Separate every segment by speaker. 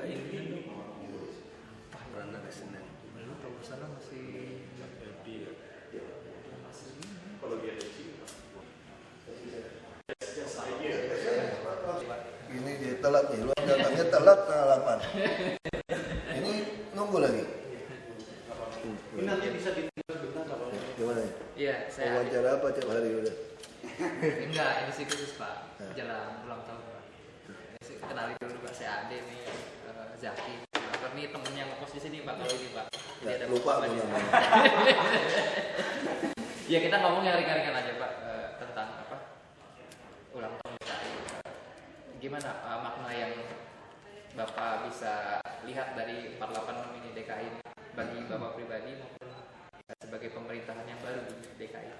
Speaker 1: ini Rana ke Senen.
Speaker 2: Lalu kalau sana masih
Speaker 3: Kalau dia ada sih.
Speaker 4: Ini dia telat nih, lu datangnya telat tanggal 8. Ini nunggu lagi.
Speaker 3: Ini nanti bisa ditinggal bentar kalau
Speaker 4: Gimana?
Speaker 2: Iya, saya
Speaker 4: Wawancara apa tiap hari udah?
Speaker 2: enggak, ini sih khusus Pak, jelang ulang tahun Pak. Ini sih kenalin dulu Pak, saya Ade nih, Zaki. Nah, ini temen yang ngekos di sini Pak, kalau ini Pak. Jadi ada
Speaker 4: Lupa
Speaker 2: Bapak
Speaker 4: aku
Speaker 2: di-
Speaker 4: namanya.
Speaker 2: Ya kita ngomong yang ringan-ringan aja Pak, tentang apa ulang tahun DKI. Gimana makna yang Bapak bisa lihat dari 486 ini DKI ini bagi Bapak pribadi maupun sebagai pemerintahan yang baru di DKI?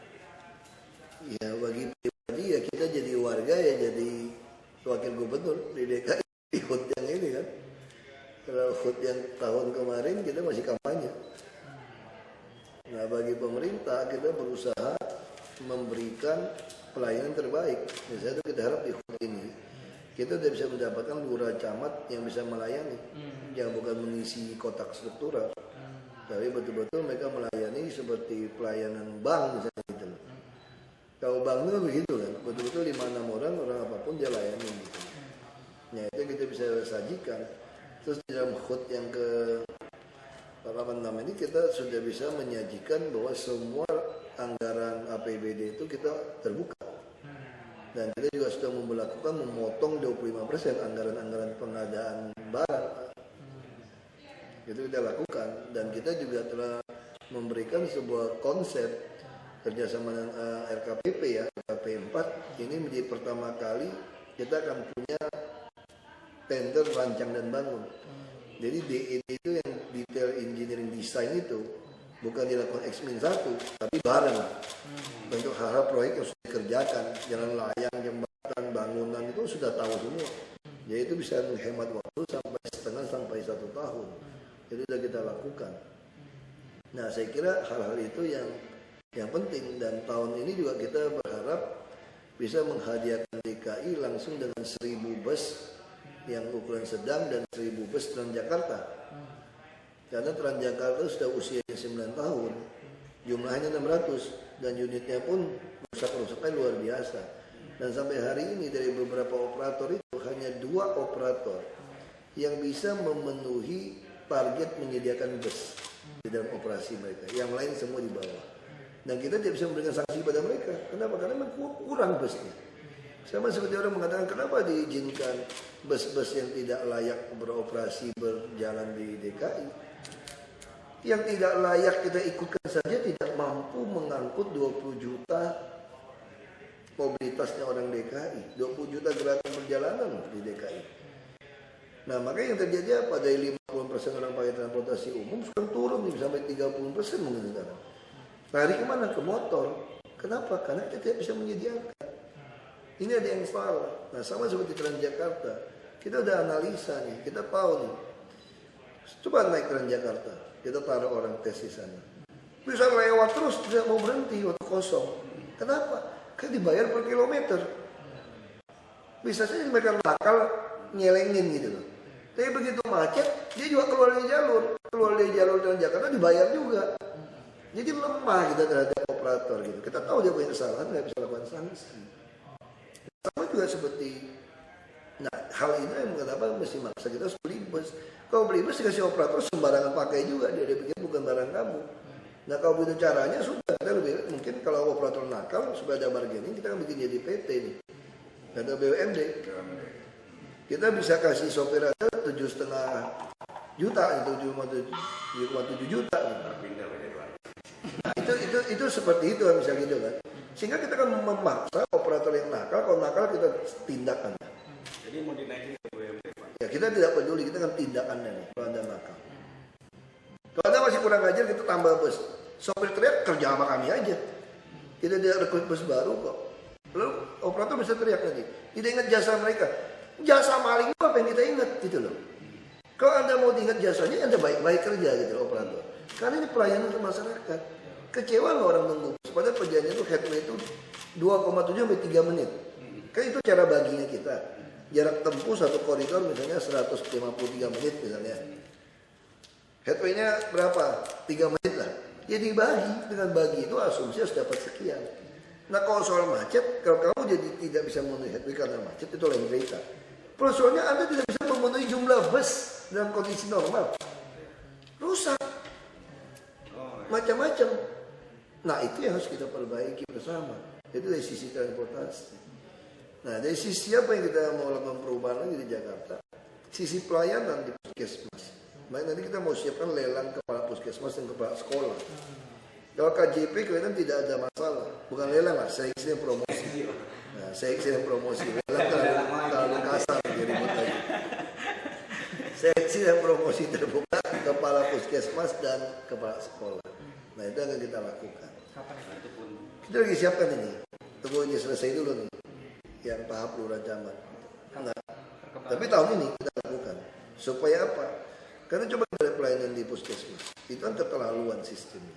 Speaker 4: Ya bagi pribadi ya kita jadi warga ya jadi wakil gubernur di DKI di HUT yang ini kan. Kalau HUT yang tahun kemarin kita masih kampanye. Nah bagi pemerintah kita berusaha memberikan pelayanan terbaik. Misalnya kita harap di HUT ini kita sudah bisa mendapatkan lurah camat yang bisa melayani, yang bukan mengisi kotak struktural, tapi betul-betul mereka melayani seperti pelayanan bank misalnya gitu. Kalau bank itu begitu kan, betul-betul 5-6 orang apapun dia layani gitu. Nah itu kita bisa sajikan. Terus di dalam HUT yang ke 86 ini kita sudah bisa menyajikan bahwa semua anggaran APBD itu kita terbuka. Dan kita juga sudah melakukan memotong 25% anggaran-anggaran pengadaan barang. Itu kita lakukan. Dan kita juga telah memberikan sebuah konsep kerjasama dengan RKPP ya, RKP 4. Ini menjadi pertama kali kita akan punya tender rancang dan bangun. Jadi DED itu yang detail engineering design itu bukan dilakukan X-1 tapi bareng untuk hal-hal proyek yang sudah dikerjakan, jalan layang, jembatan, bangunan itu sudah tahu semua. Jadi itu bisa menghemat waktu sampai setengah sampai 1 tahun. Itu sudah kita lakukan. Nah saya kira hal-hal itu yang penting, dan tahun ini juga kita berharap bisa menghadiahkan DKI langsung dengan 1000 bus yang ukuran sedang dan 1000 bus Transjakarta. Karena Transjakarta sudah usianya 9 tahun, jumlahnya 600 dan unitnya pun rusak-rusaknya luar biasa. Dan sampai hari ini dari beberapa operator itu hanya 2 operator yang bisa memenuhi target menyediakan bus di dalam operasi mereka. Yang lain semua di bawah. Dan kita tidak bisa memberikan sanksi pada mereka. Kenapa? Karena memang kurang busnya. Sama seperti orang mengatakan kenapa diizinkan bus-bus yang tidak layak beroperasi berjalan di DKI. Yang tidak layak kita ikutkan saja tidak mampu mengangkut 20 juta mobilitasnya orang DKI. 20 juta gerakan perjalanan di DKI. Nah makanya yang terjadi apa? Dari 50% orang pakai transportasi umum sekarang turun nih sampai 30% mungkin sekarang. Lari kemana? Ke motor. Kenapa? Karena kita tidak bisa menyediakan. Ini ada yang salah. Nah sama seperti Transjakarta. Kita udah analisa nih. Kita tahu nih. Coba naik Transjakarta. Kita taruh orang tes di sana. Bisa lewat terus. Tidak mau berhenti waktu kosong. Kenapa? Kan dibayar per kilometer. Bisa saja mereka nakal nyelengin gitu loh. Tapi begitu macet. Dia juga keluar dari jalur. Keluar dari jalur Transjakarta dibayar juga. Jadi lemah kita terhadap operator gitu. Kita tahu dia punya kesalahan. Nggak bisa lakukan sanksi. Sama juga seperti, nah hal ini yang mengapa mesti maksa kita harus beli bus. Kalau beli bus dikasih operator sembarangan pakai juga, dia pikir bukan barang kamu. Nah kalau begitu caranya sudah, kita lebih mungkin kalau operator nakal supaya ada bargaining kita kan bikin jadi PT nih, atau BUMD. Kita bisa kasih sopir aja 7,5 juta, 7,7 juta. Nah, itu seperti itu misalnya gitu kan. Sehingga kita kan memaksa operator yang nakal, kalau nakal kita tindakan.
Speaker 3: Jadi mau dinaikin ke BUMD Pak?
Speaker 4: Ya kita tidak peduli, kita kan tindakannya nih kalau Anda nakal. Kalau Anda masih kurang ajar kita tambah bus. Sopir teriak kerja sama kami aja. Kita tidak rekrut bus baru kok. Lalu operator bisa teriak lagi. Tidak ingat jasa mereka. Jasa maling itu apa yang kita ingat gitu loh. Kalau Anda mau diingat jasanya, Anda baik-baik kerja gitu loh operator. Karena ini pelayanan ke masyarakat. Kecewa nggak orang nunggu? Padahal perjanjian itu headway itu 2,7 sampai 3 menit. Kan itu cara baginya kita. Jarak tempuh satu koridor misalnya 153 menit misalnya. Headway-nya berapa? 3 menit lah. Ya dibagi, dengan bagi itu asumsi harus dapat sekian. Nah kalau soal macet, kalau kamu jadi tidak bisa memenuhi headway karena macet, itu lain cerita. Persoalannya Anda tidak bisa memenuhi jumlah bus dalam kondisi normal. Rusak. Macam-macam. Nah itu yang harus kita perbaiki bersama. Itu dari sisi transportasi. Nah dari sisi apa yang kita mau lakukan perubahan lagi di Jakarta? Sisi pelayanan di puskesmas. Baik, nanti kita mau siapkan lelang kepala puskesmas dan kepala sekolah. Kalau KJP kelihatan tidak ada masalah. Bukan lelang lah, saya isi promosi. Nah, saya isi promosi. Lelang terlalu kasar, jadi ribut lagi. Saya isi promosi terbuka kepala puskesmas dan kepala sekolah. Nah itu akan kita lakukan. Kita lagi siapkan ini. Tunggu ini selesai dulu nih. Yang tahap lurah camat. Nah, tapi tahun ini kita lakukan. Supaya apa? Karena coba dari pelayanan di puskesmas, itu kan keterlaluan sistemnya.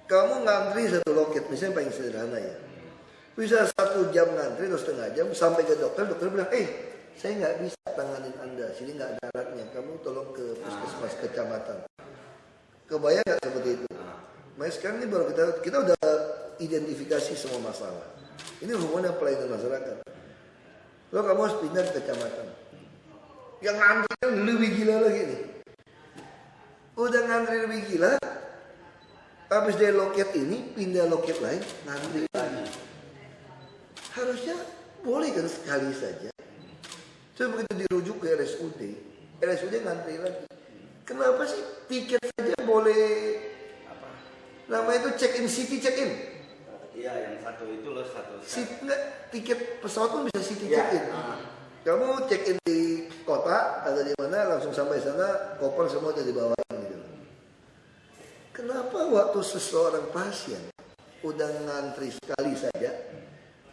Speaker 4: Kamu ngantri satu loket, misalnya paling sederhana ya. Bisa 1 jam ngantri atau setengah jam sampai ke dokter bilang, saya nggak bisa tanganin Anda, sini nggak ada alatnya, kamu tolong ke puskesmas kecamatan. Kebayang nggak seperti itu? Nah sekarang ini baru kita udah identifikasi semua masalah. Ini hubungan pelayanan masyarakat. Lalu kamu harus pindah ke kecamatan. Yang ngantri lebih gila lagi nih. Udah ngantri lebih gila, habis dari loket ini pindah loket lain, ngantri lagi. Harusnya boleh kan sekali saja. Coba begitu dirujuk ke RSUD ngantri lagi. Kenapa sih tiket saja boleh apa? Namanya itu check in city check in.
Speaker 1: Iya, yang satu itu loh satu.
Speaker 4: Enggak, tiket pesawat pun bisa city check in. Kamu check in di kota atau di mana langsung sampai sana koper semua udah dibawain gitu. Kenapa waktu seseorang pasien udah ngantri sekali saja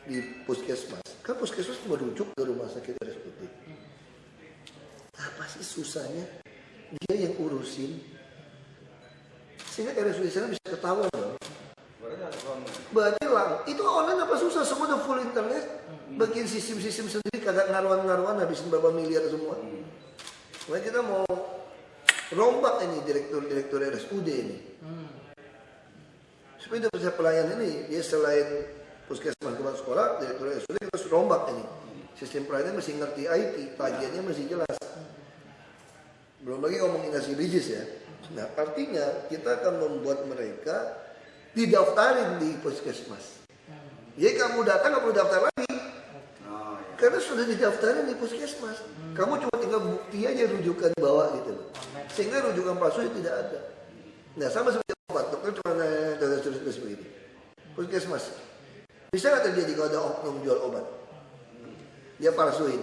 Speaker 4: di puskesmas, kan puskesmas merujuk ke rumah sakit RSUD. Apa sih susahnya? Dia yang urusin, sehingga RSUD sana bisa ketahuan loh. Berarti lah, itu online apa susah? Semua udah full internet. Bagian sistem-sistem sendiri kagak ngaruan-ngaruan habisin berapa miliar semua. Nah kita mau rombak ini direktur RSUD ini. Supaya dia bisa pelayan ini, dia selain puskesmas kepala sekolah, direktur RSUD kita harus rombak ini. Sistem pelayanan masih ngerti IT, tagihannya masih jelas. Belum lagi ngomongin nasi bijis ya. Nah artinya kita akan membuat mereka didaftarin di puskesmas. Jadi kamu datang nggak perlu daftar lagi, karena sudah didaftarin di puskesmas. Kamu cuma tinggal bukti aja rujukan bawa gitu loh. Sehingga rujukan palsu tidak ada. Nah sama seperti obat, dokter cuma terus begini. Puskesmas bisa nggak terjadi kalau ada oknum jual obat? Dia palsuin.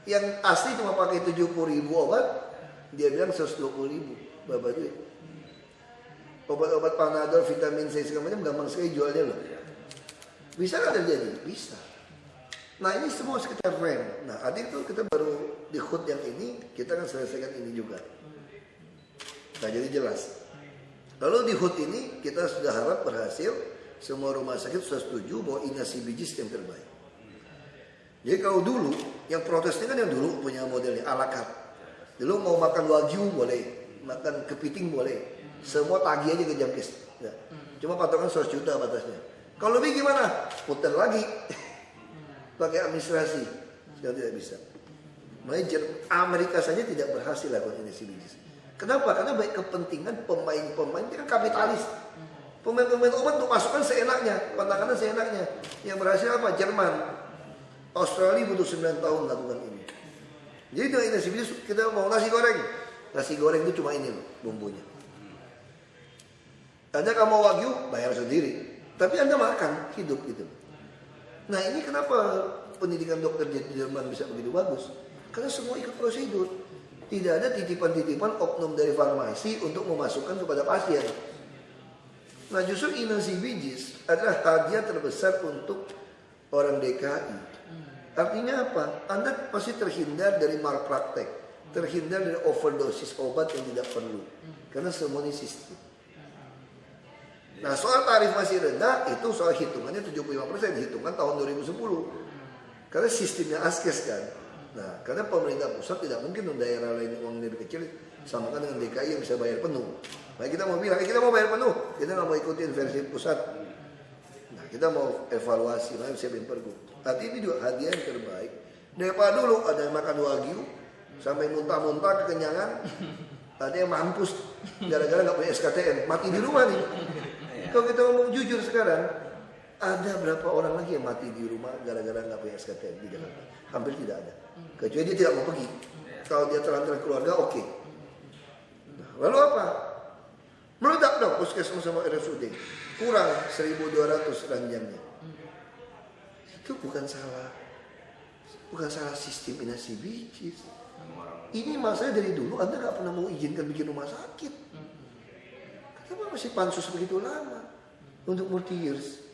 Speaker 4: Yang asli cuma pakai 70.000 obat, dia bilang 120.000. Berapa duit? Obat-obat Panadol, vitamin C segala macam gampang sekali jualnya loh. Bisa nggak terjadi? Bisa. Nah ini semua sekitar rem. Nah adik itu kita baru di HUT yang ini kita akan selesaikan ini juga. Nah jadi jelas. Lalu di HUT ini kita sudah harap berhasil. Semua rumah sakit sudah setuju bahwa ini nasi bijis yang terbaik. Jadi kalau dulu yang protesnya kan yang dulu punya modelnya ala carte. Dulu mau makan wagyu boleh, makan kepiting boleh. Semua tagih aja ke Jamkes. Ya. Cuma patokan 100 juta batasnya. Kalau lebih gimana? Putar lagi. Pakai administrasi. Sekarang tidak bisa. Makanya Amerika saja tidak berhasil lakukan ini bisnis. Kenapa? Karena baik kepentingan pemain-pemain itu kan kapitalis. Pemain-pemain obat untuk masukkan seenaknya, penanganan seenaknya. Yang berhasil apa? Jerman. Australia butuh 9 tahun lakukan ini. Jadi dengan nasi bisnis kita mau nasi goreng. Nasi goreng itu cuma ini loh bumbunya. Anda kalau mau wagyu bayar sendiri. Tapi Anda makan hidup gitu. Nah ini kenapa pendidikan dokter di Jerman bisa begitu bagus? Karena semua ikut prosedur. Tidak ada titipan-titipan oknum dari farmasi untuk memasukkan kepada pasien. Nah justru inasi bijis adalah hadiah terbesar untuk orang DKI. Artinya apa? Anda pasti terhindar dari malpraktek. Terhindar dari overdosis obat yang tidak perlu. Karena semua ini sistem. Nah soal tarif masih rendah itu soal hitungannya 75%, hitungan tahun 2010. Karena sistemnya askes kan. Nah, karena pemerintah pusat tidak mungkin untuk daerah lain uang lebih kecil samakan dengan DKI yang bisa bayar penuh. Nah, kita mau bilang, kita mau bayar penuh, kita nggak mau ikutin versi pusat. Nah, kita mau evaluasi, nah siapin pergub. Tapi ini juga hadiah yang terbaik. Daripada dulu ada yang makan wagyu sampai muntah-muntah kekenyangan, ada yang mampus gara-gara nggak punya SKTN, mati di rumah nih. Kalau kita ngomong jujur sekarang, ada berapa orang lagi yang mati di rumah gara-gara nggak punya SKTN di Jakarta? Hampir tidak ada. Kecuali dia tidak mau pergi. Kalau dia terlantar keluarga, oke. Nah, lalu apa? Meledak dong puskesmas sama RSUD. Kurang 1.200 ranjangnya. Itu bukan salah sistem inasi bicis. Ini masalahnya dari dulu Anda nggak pernah mau izinkan bikin rumah sakit. Kenapa masih pansus begitu lama untuk multi years?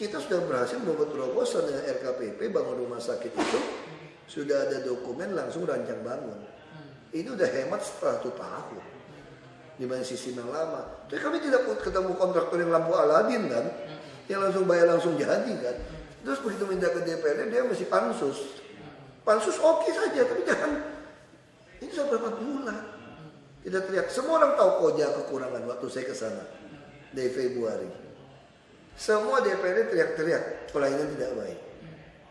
Speaker 4: Kita sudah berhasil membuat terobosan dengan RKPP bangun rumah sakit itu sudah ada dokumen langsung rancang bangun. Ini udah hemat setelah 1 tahun dibanding sistem yang lama. Tapi kami tidak ketemu kontraktor yang lampu Aladin kan, yang langsung bayar langsung jadi kan. Terus begitu minta ke DPRD dia masih pansus. Pansus oke saja, tapi jangan. Ini sudah berapa bulan kita teriak. Semua orang tahu Koja kekurangan waktu saya ke sana dari Februari. Semua DPRD teriak-teriak pelayanan tidak baik.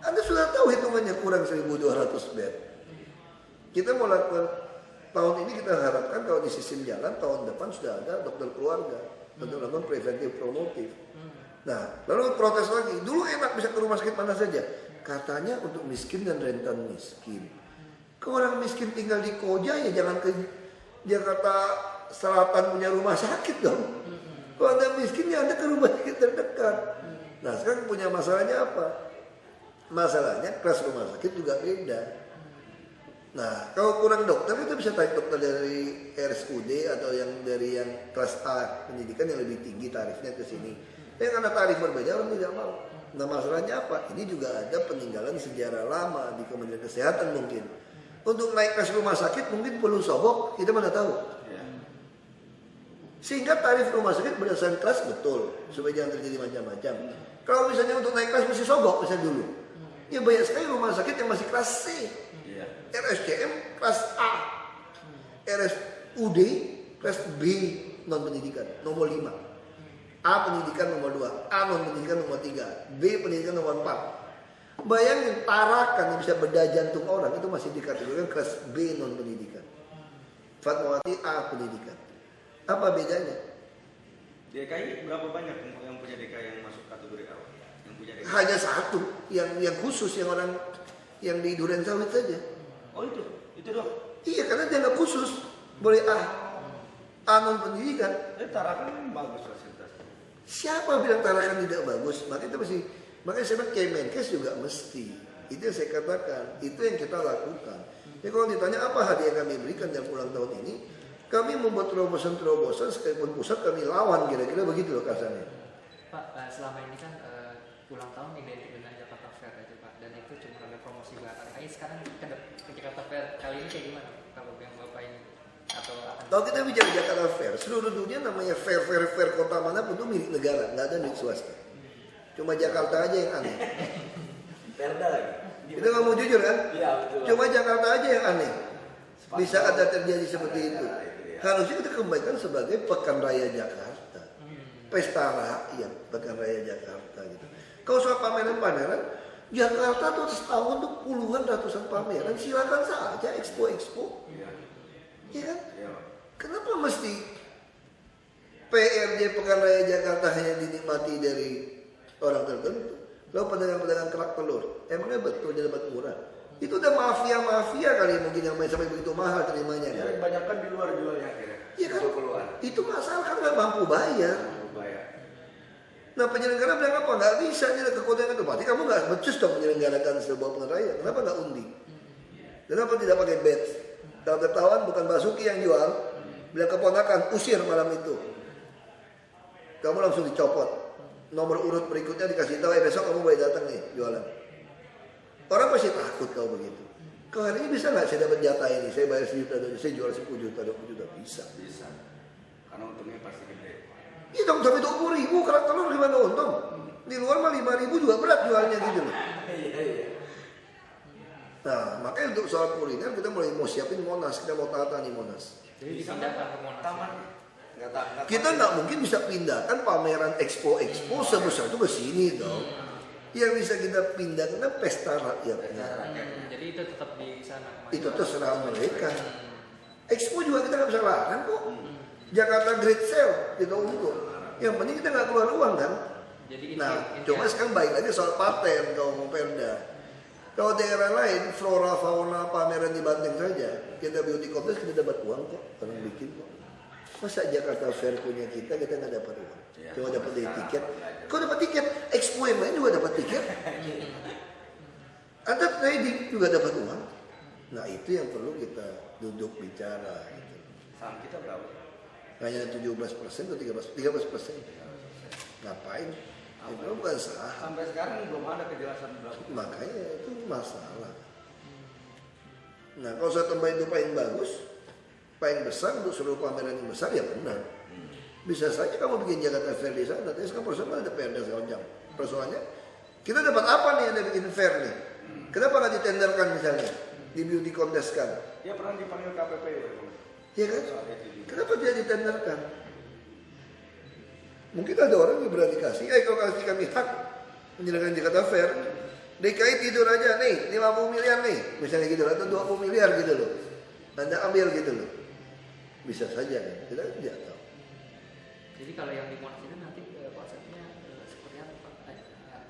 Speaker 4: Anda sudah tahu hitungannya kurang 1.200 bed. Kita mau lakukan tahun ini, kita harapkan kalau di sistem jalan tahun depan sudah ada dokter keluarga untuk melakukan preventif promotif. Nah, lalu protes lagi. Dulu enak bisa ke rumah sakit mana saja. Katanya untuk miskin dan rentan miskin. Kalau orang miskin tinggal di Koja ya jangan ke Jakarta Selatan punya rumah sakit dong. Kalau Anda miskin ya Anda ke rumah sakit terdekat. Nah sekarang punya masalahnya apa? Masalahnya kelas rumah sakit juga beda. Nah kalau kurang dokter kita bisa tarik dokter dari RSUD atau yang dari yang kelas A pendidikan yang lebih tinggi tarifnya ke sini. Yang karena tarif berbeda orang tidak mau. Nah masalahnya apa? Ini juga ada peninggalan sejarah lama di Kementerian Kesehatan mungkin. Untuk naik kelas rumah sakit mungkin perlu sobok, kita mana tahu. Sehingga tarif rumah sakit berdasarkan kelas betul, supaya jangan terjadi macam-macam. Kalau misalnya untuk naik kelas masih sobok misalnya dulu, ya banyak sekali rumah sakit yang masih kelas C, RSCM kelas A, RSUD kelas B non pendidikan nomor 5, A pendidikan nomor 2, A non pendidikan nomor 3, B pendidikan nomor 4. Bayangin Tarakan yang bisa bedah jantung orang itu masih dikategorikan kelas B non pendidikan. Fatmawati A pendidikan. Apa bedanya?
Speaker 1: DKI berapa banyak yang punya DKI yang masuk kategori A? Yang punya DKI?
Speaker 4: Hanya satu, yang khusus yang orang yang di Duren Sawit saja.
Speaker 1: Oh itu doang.
Speaker 4: Iya karena dia nggak khusus, boleh A non pendidikan.
Speaker 1: Tarakan bagus fasilitasnya.
Speaker 4: Siapa bilang Tarakan tidak bagus? Makanya saya bilang Kemenkes juga mesti. Itu yang saya katakan, itu yang kita lakukan. Jadi kalau ditanya apa hadiah yang kami berikan dalam ulang tahun ini, kami membuat terobosan-terobosan sekalipun pusat kami lawan kira-kira begitu loh kasarnya.
Speaker 2: Pak, selama ini kan ulang tahun identik dengan Jakarta Fair aja Pak, dan itu cuma ada promosi belakang. Ini sekarang ke Jakarta Fair kali ini kayak gimana kalau yang Bapak ini atau akan?
Speaker 4: Kalau kita bicara Jakarta Fair, seluruh dunia namanya fair kota manapun itu milik negara, nggak ada milik swasta. Cuma Jakarta aja yang aneh.
Speaker 1: Perda lagi.
Speaker 4: Kita ngomong jujur kan?
Speaker 1: Iya betul.
Speaker 4: Cuma Jakarta aja yang aneh. Bisa ada terjadi seperti itu. Harusnya kita kembalikan sebagai Pekan Raya Jakarta, pesta rakyat Pekan Raya Jakarta gitu. Kalau soal pameran-pameran, Jakarta tuh setahun tuh puluhan ratusan pameran, silakan saja expo. Iya kan? Kenapa mesti PRJ Pekan Raya Jakarta hanya dinikmati dari orang tertentu? Lalu pedagang-pedagang kerak telur, emangnya betul dia dapat murah? Itu udah mafia kali mungkin yang main sampai begitu mahal terimanya kan?
Speaker 1: Ya, kebanyakan di luar jualnya akhirnya.
Speaker 4: Iya kan?
Speaker 1: Keluar.
Speaker 4: Itu masalah kan nggak mampu bayar. Nah penyelenggara bilang apa? Nggak bisa dia ke kota yang itu. Berarti kamu nggak becus dong menyelenggarakan sebuah pengeraya. Kenapa nggak undi? Kenapa tidak pakai bet? Kalau ketahuan bukan Basuki yang jual, bilang keponakan usir malam itu. Kamu langsung dicopot. Nomor urut berikutnya dikasih tahu, besok kamu boleh datang nih jualan. Orang pasti takut kalau begitu. Kalau hari ini bisa nggak saya dapat jatah ini? Saya bayar 1 juta, saya jual 10 juta, 20 juta. Bisa.
Speaker 1: Karena untungnya pasti gede.
Speaker 4: Iya dong, sampai 20.000 kerak telur gimana untung? Di luar mah 5.000 juga berat jualnya gitu loh.
Speaker 1: Iya.
Speaker 4: Nah, makanya untuk soal kuliner kita mulai mau siapin Monas, kita mau tata nih Monas.
Speaker 2: Jadi dipindahkan ke Monas.
Speaker 1: Taman.
Speaker 4: Kita nggak mungkin bisa pindahkan pameran expo sebesar itu ke sini dong. Yang bisa kita pindahkan kan pesta rakyatnya.
Speaker 2: Jadi itu tetap di sana.
Speaker 4: Itu terserah mereka. Expo juga kita nggak bisa larang kok. Jakarta Great Sale kita untuk. Yang penting kita nggak keluar uang kan.
Speaker 2: Jadi
Speaker 4: Nah, cuma sekarang baik lagi soal paten kalau mau Perda. Kalau daerah lain, flora, fauna, pameran di Banteng saja, kita beauty contest kita dapat uang kok, orang bikin kok. Masa Jakarta Fair punya kita nggak dapat uang? Cuma dapat dari tiket. Kok dapat tiket? Expo yang lain juga dapat tiket. Anda trading juga dapat uang. Nah itu yang perlu kita duduk bicara. Gitu.
Speaker 1: Saham kita berapa?
Speaker 4: Hanya 17% atau 13%. Ngapain? Itu bukan sah.
Speaker 1: Sampai sekarang belum ada kejelasan berapa.
Speaker 4: Makanya itu masalah. Nah kalau saya tambahin itu paling bagus, paling besar untuk seluruh pameran yang besar ya benar. Bisa saja kamu bikin Jakarta Fair di sana, tapi sekarang persoalannya ada Perda segala macam. Persoalannya kita dapat apa nih yang bikin fair nih? Kenapa nggak ditenderkan misalnya di beauty contest kan?
Speaker 1: Dia pernah dipanggil KPP ya.
Speaker 4: Iya kan? Kenapa tidak ditenderkan? Mungkin ada orang yang berani kasih, kalau kasih kami hak menyelenggarakan Jakarta Fair, DKI tidur aja nih, 50 miliar nih, misalnya gitu, atau 20 miliar gitu loh. Anda ambil gitu loh. Bisa saja kan, kita tidak tahu.
Speaker 2: Jadi kalau yang di Monas itu nanti konsepnya seperti apa Pak?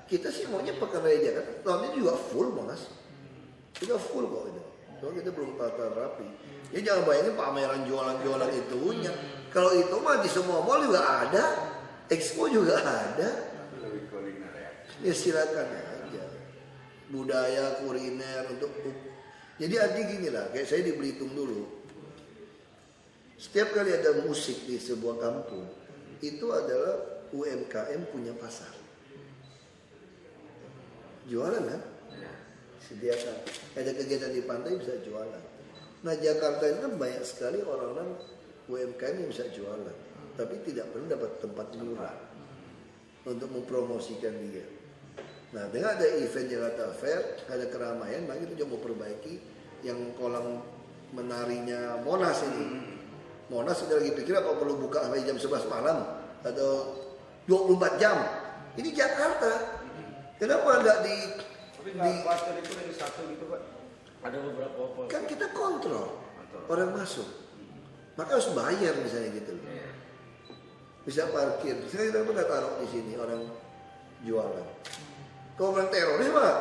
Speaker 4: Kita sih maunya pekan raya Jakarta, tahun ini juga full Monas. Kita full kok itu. Soalnya kita belum tata rapi. Ya jangan bayangin pameran jualan-jualan itunya. Kalau itu mah di semua mall juga ada. Expo juga ada.
Speaker 1: Lebih kuliner ya.
Speaker 4: Ya silakan aja. Budaya, kuliner untuk. Jadi artinya gini lah, kayak saya di Belitung dulu. Setiap kali ada musik di sebuah kampung, itu adalah UMKM punya pasar. Jualan kan? Sediakan. Ada kegiatan di pantai bisa jualan. Nah Jakarta ini kan banyak sekali orang-orang UMKM yang bisa jualan, tapi tidak pernah dapat tempat murah untuk mempromosikan dia. Nah dengan ada event Jakarta Fair, ada keramaian, maka kita coba perbaiki yang kolam menarinya Monas ini. Monas sudah lagi pikir apa perlu buka sampai jam 11 malam atau 24 jam. Ini Jakarta. Kenapa nggak di
Speaker 1: Pasar itu dari satu gitu Pak. Ada beberapa
Speaker 4: kan kita kontrol orang masuk. Maka harus bayar misalnya gitu loh. Bisa parkir. Saya kita pernah taruh di sini orang jualan. Kalau orang teroris mah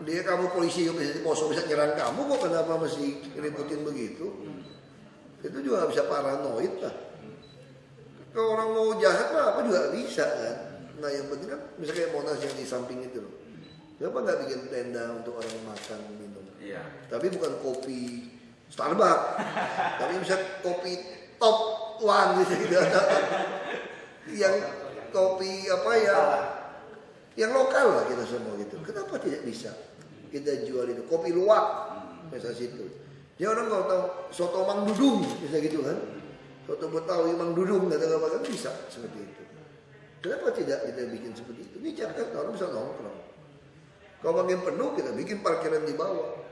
Speaker 4: dia kamu polisi yang bisa diposong bisa nyerang kamu kok kenapa masih ributin begitu? Itu juga bisa paranoid lah. Kalau orang mau jahat mah apa juga bisa kan. Nah yang penting kan misalnya kayak Monas yang di samping itu loh. Kenapa nggak bikin tenda untuk orang makan minum?
Speaker 1: Iya.
Speaker 4: Tapi bukan kopi Starbucks, tapi bisa kopi top one gitu. Yang kopi apa ya? Yang lokal lah kita semua gitu. Kenapa tidak bisa kita jual itu kopi luwak misalnya situ? Ya orang nggak tahu soto Mang Dudung bisa gitu kan? Soto Betawi Mang Dudung nggak tahu apa kan bisa seperti itu. Kenapa tidak kita bikin seperti itu? Ini Jakarta orang bisa nongkrong. Kalau makin penuh kita bikin parkiran di bawah,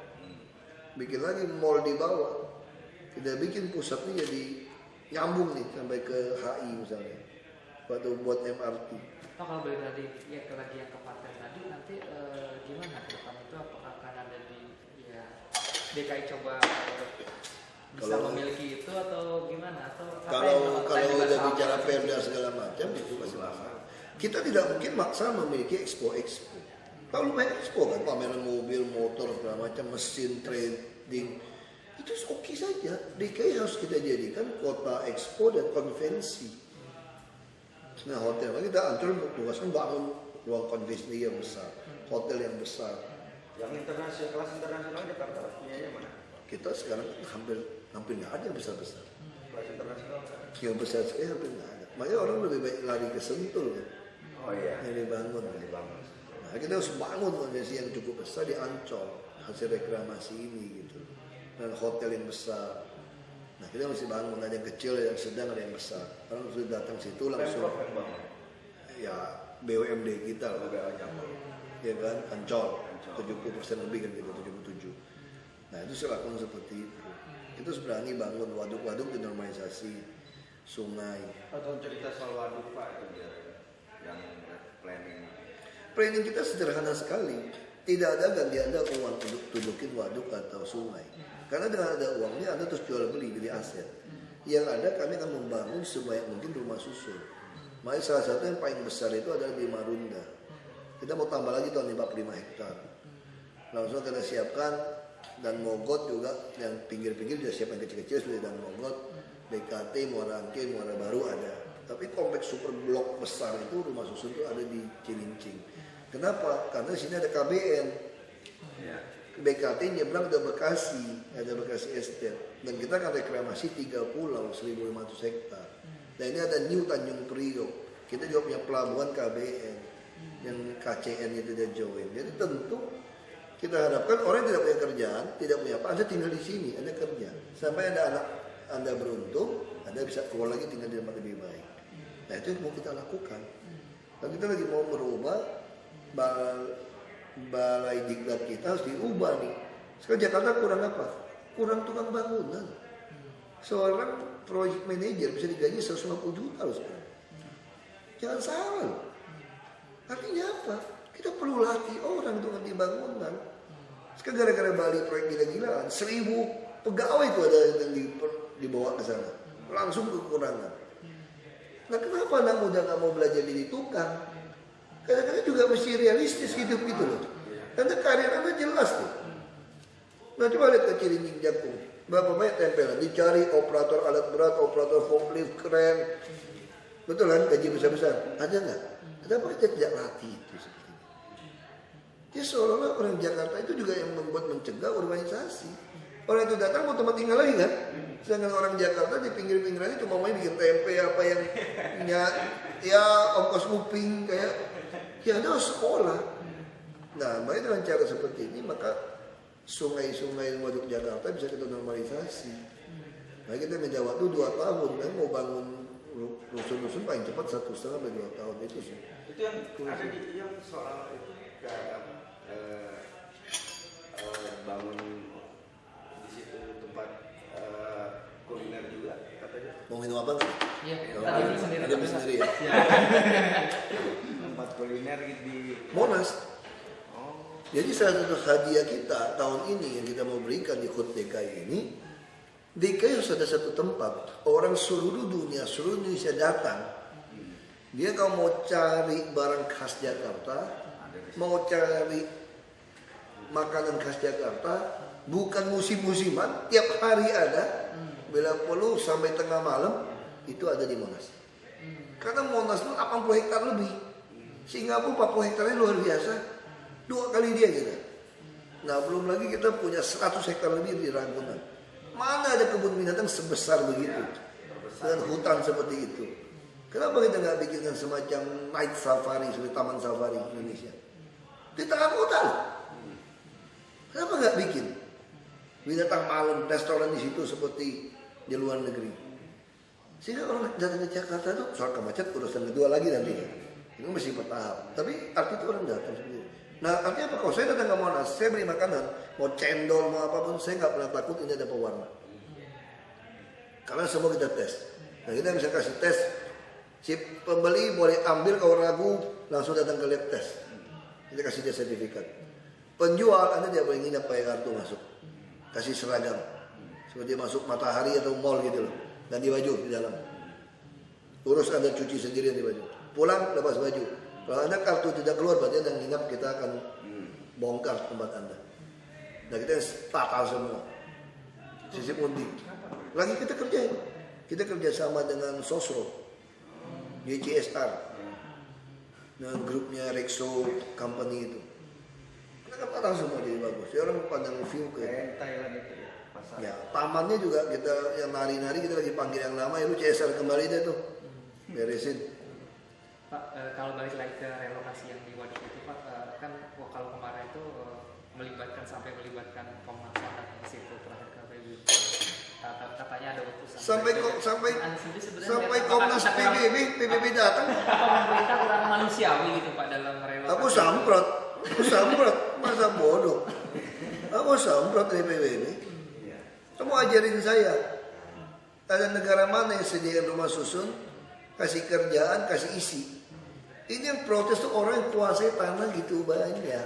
Speaker 4: bikin lagi mall di bawah, kita bikin pusatnya jadi nyambung nih sampai ke HI misalnya, waktu buat MRT.
Speaker 2: Kalau balik tadi ya lagi yang ke paten tadi nanti gimana ke depan itu apakah akan ada di ya DKI coba bisa memiliki itu atau gimana atau
Speaker 4: kalau udah bicara Perda segala macam itu masih masalah. Kita tidak mungkin maksa memiliki expo. Kalau main expo kan pameran mobil, motor segala macam, mesin, trading itu oke saja. DKI harus kita jadikan kota expo dan konvensi. Nah hotel kita Ancol tugaskan bangun ruang konvensi yang besar, hotel yang besar.
Speaker 1: Yang internasional, kelas internasional Jakarta punyanya mana?
Speaker 4: Kita sekarang hampir nggak ada yang besar-besar.
Speaker 1: Kelas internasional.
Speaker 4: Yang besar sekali hampir nggak ada. Makanya orang lebih baik lari ke Sentul kan.
Speaker 1: Oh iya.
Speaker 4: Yang dibangun. Nah, kita harus bangun konvensi yang cukup besar di Ancol hasil reklamasi ini gitu. Dan hotel yang besar. Nah kita mesti bangun ada yang kecil, ada yang sedang, ada yang besar. Orang sudah datang situ langsung. Ya BUMD kita lah. Ya kan Ancol 70% lebih kan gitu 77. Nah itu saya lakukan seperti itu. Kita berani bangun waduk-waduk dinormalisasi, sungai.
Speaker 1: Atau cerita soal waduk Pak itu biar yang planning.
Speaker 4: Planning kita sederhana sekali. Tidak ada ganti Anda uang untuk tunjukin waduk atau sungai. Karena dengan ada uangnya Anda terus jual beli jadi aset. Yang ada kami akan membangun sebanyak mungkin rumah susun. Makanya salah satu yang paling besar itu adalah di Marunda. Kita mau tambah lagi tahun 55 hektar. Langsung kita siapkan dan Mogot juga yang pinggir-pinggir sudah siapkan kecil-kecil sudah dan Mogot, BKT, Muara Angke, Muara Baru ada. Tapi kompleks super blok besar itu rumah susun itu ada di Cilincing. Kenapa? Karena di sini ada KBN.
Speaker 1: Ya.
Speaker 4: BKT nyebrang ke Bekasi, ada Bekasi Estate. Dan kita akan reklamasi 3 pulau 1.500 hektar. Dan ini ada New Tanjung Priok. Kita juga punya pelabuhan KBN yang KCN itu dia join. Jadi tentu kita harapkan orang yang tidak punya kerjaan, tidak punya apa, Anda tinggal di sini, Anda kerja. Sampai ada anak Anda beruntung, Anda bisa keluar lagi tinggal di tempat lebih baik. Nah itu yang mau kita lakukan. Dan kita lagi mau merubah balai diklat kita harus diubah nih. Sekarang Jakarta kurang apa? Kurang tukang bangunan. Seorang project manager bisa digaji 150 juta loh sekarang. Jangan salah loh. Artinya apa? Kita perlu latih orang untuk ngerti bangunan. Sekarang gara-gara Bali proyek gila-gilaan, 1.000 pegawai itu ada yang dibawa ke sana. Langsung kekurangan. Nah kenapa anak muda nggak mau belajar jadi tukang? Kadang-kadang juga mesti realistis hidup itu loh. Karena karir Anda jelas tuh. Nah coba lihat ke Cilincing Jakung. Berapa banyak tempelan. Dicari operator alat berat, operator forklift keren. Betul kan? Gaji besar-besar. Ada nggak? Kenapa kita tidak latih itu seperti itu? Ya seolah-olah orang Jakarta itu juga yang membuat mencegah urbanisasi. Orang itu datang mau tempat tinggal lagi kan? Sedangkan orang Jakarta di pinggir-pinggirannya cuma mau bikin tempe apa yang ya ongkos uping kayak ya ada sekolah. Nah, makanya dengan cara seperti ini maka sungai-sungai waduk Jakarta bisa kita normalisasi. Nah kita minta waktu 2 tahun kan mau bangun rusun-rusun paling cepat 1,5 sampai 2 tahun itu sih.
Speaker 1: Itu yang ada di yang soal itu kayak bangun di situ tempat kuliner juga katanya.
Speaker 4: Mau minum apa nggak?
Speaker 2: Iya,
Speaker 4: Ada
Speaker 2: sendiri.
Speaker 4: sendiri ya.
Speaker 1: Tempat kuliner gitu di
Speaker 4: Monas.
Speaker 1: Oh.
Speaker 4: Jadi salah satu hadiah kita tahun ini yang kita mau berikan di HUT DKI ini, DKI harus ada satu tempat orang seluruh dunia, seluruh Indonesia datang. Dia kalau mau cari barang khas Jakarta, mau cari makanan khas Jakarta, bukan musim-musiman, tiap hari ada, bila perlu sampai tengah malam, itu ada di Monas. Karena Monas itu 80 hektar lebih, Singapura 40 hektarnya luar biasa, 2 kali dia gitu. Nah belum lagi kita punya 100 hektar lebih di Ragunan. Mana ada kebun binatang sebesar begitu, dengan hutan seperti itu. Kenapa kita nggak bikinkan semacam night safari seperti taman safari Indonesia di tengah kota loh? Kenapa nggak bikin binatang malam, restoran di situ seperti di luar negeri? Sehingga orang datang ke Jakarta itu soal kemacet urusan kedua lagi nanti. Itu mesti bertahap. Tapi arti itu orang datang seperti itu. Nah artinya apa? Kalau saya datang ke Monas, saya beli makanan, mau cendol, mau apapun, saya nggak pernah takut ini ada pewarna. Karena semua kita tes. Nah kita bisa kasih tes. Si pembeli boleh ambil kalau ragu, langsung datang ke lab tes. Kita kasih dia sertifikat. Penjual, Anda tidak boleh nginap pakai kartu masuk. Kasih seragam. Seperti masuk Matahari atau mall gitu loh. Ganti baju di dalam. Urus Anda cuci sendiri di baju. Pulang, lepas baju. Kalau Anda kartu tidak keluar, berarti Anda nginap, kita akan bongkar tempat Anda. Nah kita fatal semua. Sisip undi. Lagi kita kerjain. Kita kerjasama dengan Sosro. YCSR. Dengan grupnya Rexo Company itu. Kita kan fatal semua jadi bagus. Ya orang pandang view ke
Speaker 1: Thailand itu ya. Pasar.
Speaker 4: ya, tamannya juga kita yang nari-nari kita lagi panggil yang lama, ya lu CSR kembali deh tuh. Beresin.
Speaker 2: Pak, kalau balik lagi ke relokasi yang di waduk itu Pak, kan kalau kemarin itu sampai melibatkan Komnas HAM di situ terakhir KPB. Katanya ada utusan.
Speaker 4: Sampai Komnas PBB datang.
Speaker 2: Pemerintah kurang manusiawi gitu Pak dalam relokasi.
Speaker 4: Aku samprot, masa bodoh. Kamu semprot dari PBB.
Speaker 1: Iya.
Speaker 4: Kamu ajarin saya. Ada negara mana yang sediakan rumah susun, kasih kerjaan, kasih isi. Ini yang protes tuh orang yang kuasai tanah gitu banyak.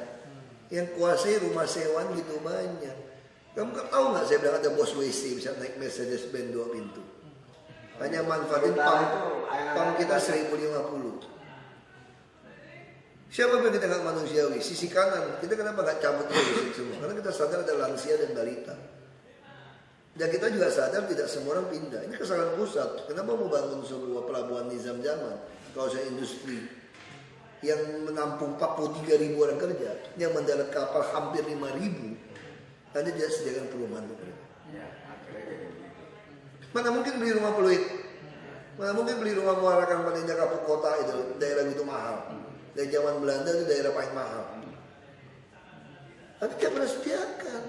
Speaker 4: Yang kuasai rumah sewaan gitu banyak. Kamu tahu nggak saya bilang ada bos WC bisa naik Mercedes Benz 2 pintu. Hanya manfaatin pam kita 1.050. Siapa yang kita nggak manusiawi? Sisi kanan, kita kenapa nggak cabut dari semua? Karena kita sadar ada lansia dan balita. Dan kita juga sadar tidak semua orang pindah. Ini kesalahan pusat. Kenapa mau bangun sebuah pelabuhan nizam zaman, kawasan industri yang menampung 43.000 orang kerja, yang mendarat kapal hampir 5.000, Anda tidak sediakan perumahan untuk mereka.
Speaker 1: Ya, akhirnya jadi begitu.
Speaker 4: Mana mungkin beli rumah Pluit? Mana mungkin beli rumah Muara Kang Paninja Kapuk Kota itu, daerah itu mahal. Dari zaman Belanda itu daerah paling mahal. Tapi dia pernah sediakan.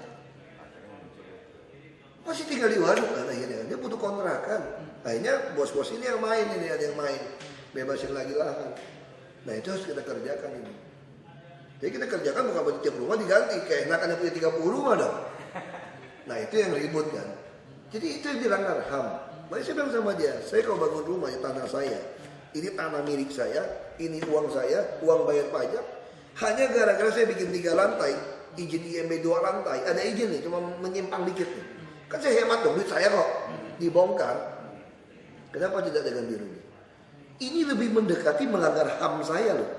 Speaker 4: Masih tinggal di waduk kan akhirnya. Dia butuh kontrakan. Akhirnya bos-bos ini yang main ini, ada yang main. Bebasin lagi lahan. Nah itu harus kita kerjakan ini. Jadi kita kerjakan bukan berarti tiap rumah diganti. Keenakannya punya 30 rumah dong. Nah itu yang ribut kan. Jadi itu yang dilanggar HAM. Makanya saya bilang sama dia, saya kalau bangun rumah ya tanah saya. Ini tanah milik saya, ini uang saya, uang bayar pajak. Hanya gara-gara saya bikin 3 lantai, izin IMB 2 lantai. Ada izin nih, cuma menyimpang dikit nih. Kan saya hemat dong, duit saya kok dibongkar. Kenapa tidak dengan biru? Ini lebih mendekati melanggar HAM saya loh.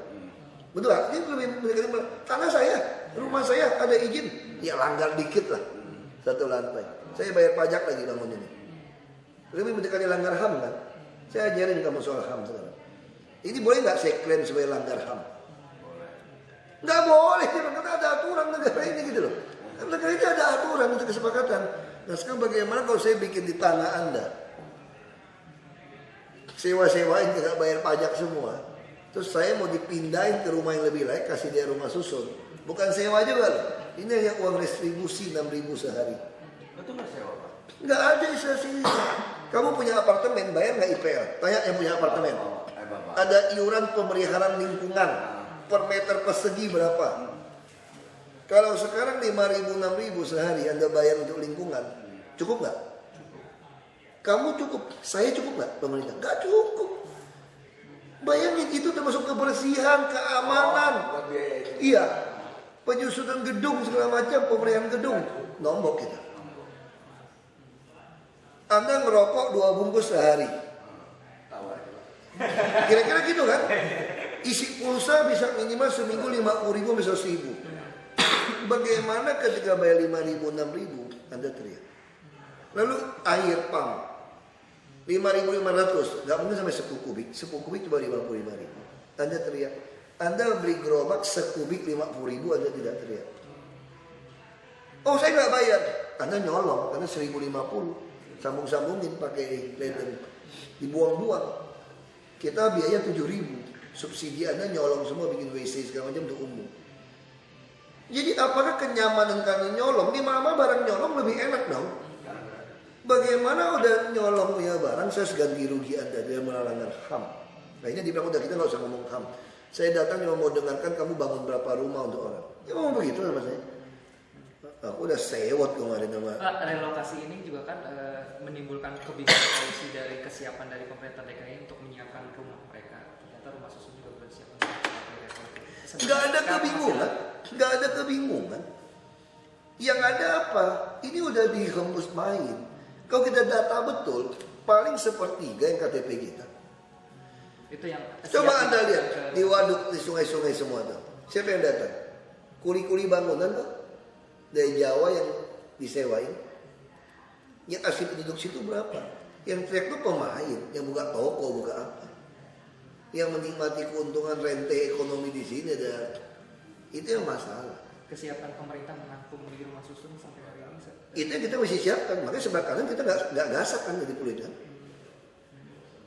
Speaker 4: Betul gak? Ini lebih mendekati tanah saya, rumah saya ada izin. Ya langgar dikit lah, 1 lantai. Saya bayar pajak lagi bangun ini. Lebih mendekati langgar HAM kan? Saya ajarin kamu soal HAM sekarang. Ini boleh nggak saya klaim sebagai langgar HAM? Nggak boleh, karena ada aturan negara ini gitu loh. Karena negara ini ada aturan untuk kesepakatan. Nah sekarang bagaimana kalau saya bikin di tanah Anda? Sewa-sewain nggak bayar pajak semua. Terus saya mau dipindahin ke rumah yang lebih layak, kasih dia rumah susun. Bukan sewa juga loh. Ini hanya uang restribusi 6.000 sehari.
Speaker 1: Itu nggak sewa Pak?
Speaker 4: Nggak ada sisa-sisa. Kamu punya apartemen, bayar nggak IPL? Tanya yang punya apartemen. Ada iuran pemeliharaan lingkungan per meter persegi berapa? Kalau sekarang 5.000, 6.000 sehari Anda bayar untuk lingkungan, cukup nggak? Kamu cukup, saya cukup nggak pemerintah? Nggak cukup. Bayangin itu termasuk kebersihan, keamanan. Iya, penyusunan gedung segala macam, pemeliharaan gedung, nombok kita. Anda ngerokok 2 bungkus sehari. Kira-kira gitu kan? Isi pulsa bisa minimal seminggu 50.000 bisa 1.000. Bagaimana ketika bayar 5.000, 6.000 Anda teriak. Lalu air pam 5.500, nggak mungkin sampai 10 kubik. 10 kubik cuma 55.000. Anda teriak. Anda beli gerobak sekubik 50.000 Anda tidak teriak. Oh saya nggak bayar. Anda nyolong karena 1.050. Sambung-sambungin pakai leden, dibuang-buang. Kita biaya 7.000, subsidi Anda nyolong semua bikin WC segala macam untuk umum. Jadi apakah kenyamanan karena nyolong? Ini mama barang nyolong lebih enak dong. Bagaimana udah nyolong punya barang, saya ganti rugi Anda dia melanggar HAM. Nah ini dibilang udah kita nggak usah ngomong HAM. Saya datang cuma mau dengarkan kamu bangun berapa rumah untuk orang. Ya ngomong begitu sama saya. Aku udah sewot kemarin sama.
Speaker 2: Relokasi ini juga kan menimbulkan kebingungan solusi dari kesiapan dari pemerintah DKI untuk menyiapkan rumah mereka. Ternyata rumah susun juga belum siap.
Speaker 4: Nggak ada kebingungan, nggak ada kebingungan. Yang ada apa? Ini udah dihembus main. Kalau kita data betul, paling 1/3 yang KTP kita.
Speaker 2: Itu yang.
Speaker 4: Coba Anda lihat di waduk, di sungai-sungai semua tuh. Siapa yang datang? Kuli-kuli bangunan tuh dari Jawa yang disewain. Yang asli penduduk situ berapa? Yang teriak tuh pemain, yang buka toko, buka apa? Yang menikmati keuntungan rente ekonomi di sini ada. Itu yang masalah.
Speaker 2: Kesiapan pemerintah menampung di rumah susun sampai hari ini.
Speaker 4: Itu yang kita mesti siapkan. Makanya sebelah kanan kita nggak gasak kan jadi Pluit kan.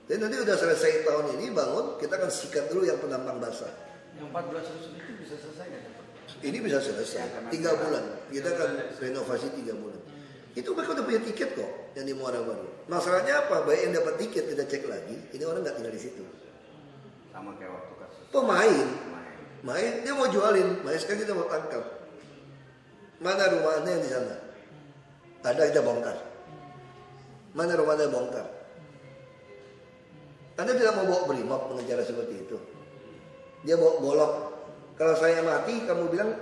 Speaker 4: Dan nanti udah selesai tahun ini bangun, kita akan sikat dulu yang penambang basah.
Speaker 1: Yang 14 susun itu bisa selesai nggak?
Speaker 4: Ini bisa selesai 3 bulan. Kita akan renovasi 3 bulan. Itu mereka udah punya tiket kok yang di Muara Baru. Masalahnya apa? Baik yang dapat tiket kita cek lagi. Ini orang nggak tinggal di situ.
Speaker 1: Sama kayak waktu kasus.
Speaker 4: Pemain, main dia mau jualin, main sekarang kita mau tangkap. Mana rumah Anda yang di sana? Ada, kita bongkar. Mana rumah Anda bongkar? Anda tidak mau bawa brimob dengan cara seperti itu. Dia bawa golok. Kalau saya mati, kamu bilang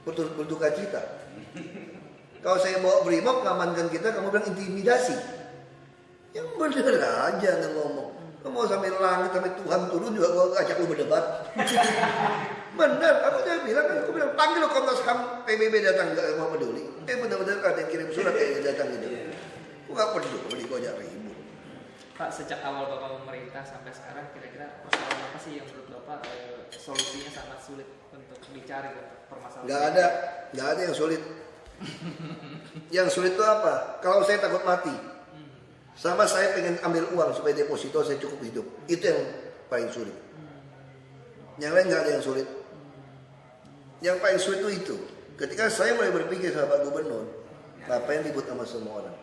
Speaker 4: berduka cita. Kalau saya bawa brimob ngamankan kita, kamu bilang intimidasi. Yang bener aja Anda ngomong. Kamu mau sampai langit, sampai Tuhan turun juga gua ajak lu berdebat. Benar, aku udah bilang, aku bilang panggil Komnas HAM PBB datang, gak mau peduli. Benar-benar ada yang kirim surat kayak datang gitu. Aku gak peduli, kok aja ribut.
Speaker 2: Pak, sejak awal Bapak memerintah sampai sekarang, kira-kira persoalan apa sih yang menurut Bapak solusinya sangat sulit untuk dicari untuk permasalahan?
Speaker 4: Gak ada yang sulit. Yang sulit itu apa? Kalau saya takut mati, sama saya pengen ambil uang supaya deposito saya cukup hidup, itu yang paling sulit. Yang lain gak ada yang sulit. Yang paling sulit itu ketika saya mulai berpikir sama Pak Gubernur, ngapain ribut sama semua orang?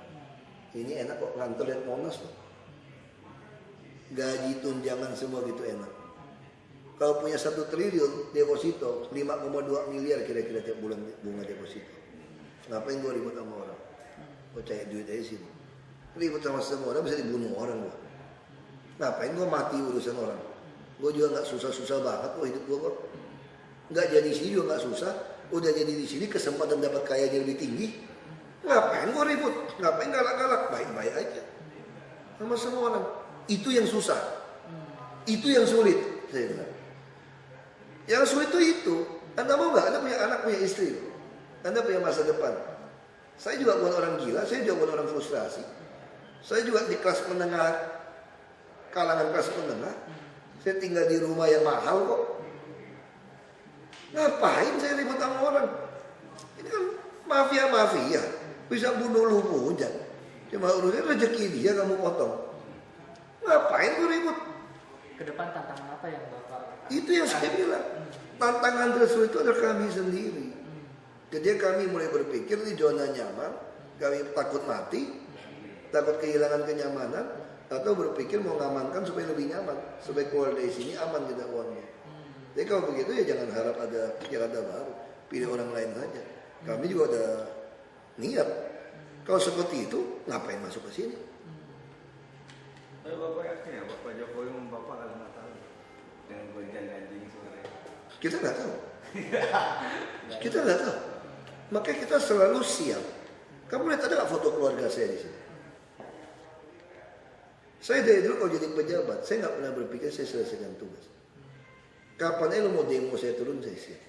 Speaker 4: Ini enak kok, kantor lihat Monas loh. Gaji tunjangan semua gitu enak. Kalau punya 1 triliun deposito, 5,2 miliar kira-kira tiap bulan bunga deposito. Ngapain gue ribut sama orang? Gue cari duit aja sini. Ribut sama semua orang bisa dibunuh orang gue. Ngapain gue mati urusan orang? Gue juga nggak susah-susah banget kok hidup gue kok. Nggak jadi di sini juga nggak susah. Udah jadi di sini kesempatan dapat kayanya lebih tinggi. Ngapain gue ribut? Ngapain galak-galak? Baik-baik aja sama semua orang. Itu yang susah. Itu yang sulit. Saya bilang. Yang sulit itu. Anda mau nggak? Anda punya anak, punya istri. Anda punya masa depan. Saya juga bukan orang gila. Saya juga bukan orang frustrasi. Saya juga di kelas menengah, kalangan kelas menengah. Saya tinggal di rumah yang mahal kok. Ngapain saya ribut sama orang? Ini kan mafia-mafia. Bisa bunuh lu hujan. Cuma urusan rezeki dia kamu potong. Ngapain gue ribut?
Speaker 2: Ke depan tantangan apa yang Bapak?
Speaker 4: Itu yang saya bilang. Tantangan tersulit itu adalah kami sendiri. Ketika kami mulai berpikir di zona nyaman, kami takut mati, takut kehilangan kenyamanan, atau berpikir mau ngamankan supaya lebih nyaman, supaya keluar dari sini aman kita uangnya. Jadi kalau begitu ya jangan harap ada pikiran baru, pilih orang lain saja. Kami juga ada niat. Kalau seperti itu, ngapain masuk ke sini?
Speaker 1: Tapi Bapak yakin ya, Bapak Jokowi Bapak akan tahu dengan bagian anjing sebenarnya?
Speaker 4: Kita nggak tahu. Kita nggak tahu. Makanya kita selalu siap. Kamu lihat ada nggak foto keluarga saya di sini? Saya dari dulu kalau jadi pejabat, saya nggak pernah berpikir saya selesaikan tugas. Kapan aja lo mau demo saya turun, saya siap.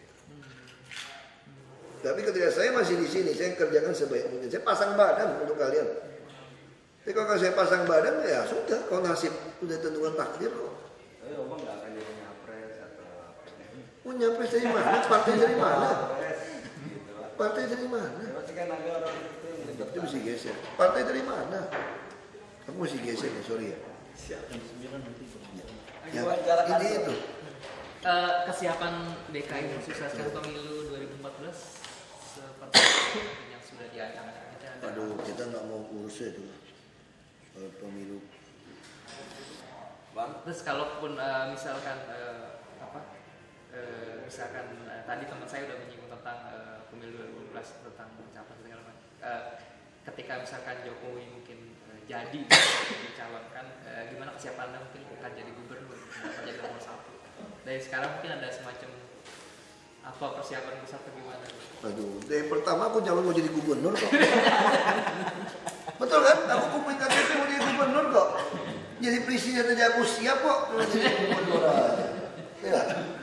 Speaker 4: Tapi ketika saya masih di sini, saya kerjakan sebaik mungkin. Saya pasang badan untuk kalian. Tapi kalau saya pasang badan, ya sudah. Kalau nasib sudah tentukan takdir kok.
Speaker 1: Tapi Bapak nggak akan jadi nyapres atau
Speaker 4: Mau nyapres dari mana? Partai dari mana? Partai dari mana?
Speaker 1: pasti kan ada orang itu
Speaker 4: Itu mesti geser. Partai dari mana? Aku mesti geser ya, sorry ya. Ya, ini itu.
Speaker 2: Kesiapan DKI mensukseskan pemilu 2014 seperti yang sudah dianggap.
Speaker 4: Aduh, kita nggak mau urus itu pemilu.
Speaker 1: Bang,
Speaker 2: Terus kalaupun misalkan tadi teman saya udah menyinggung tentang pemilu 2012 tentang capres segala macam. Ketika misalkan Jokowi mungkin jadi dicalonkan, gimana kesiapan Anda mungkin bukan jadi gubernur, bukan jadi nomor 1. Dari sekarang mungkin ada semacam apa persiapan besar atau gimana?
Speaker 4: Aduh, dari pertama aku calon mau jadi gubernur kok. Betul kan? Aku kumpulin KTP mau jadi gubernur kok. Jadi presiden aja aku siap kok. Mau jadi gubernur aja. Ya.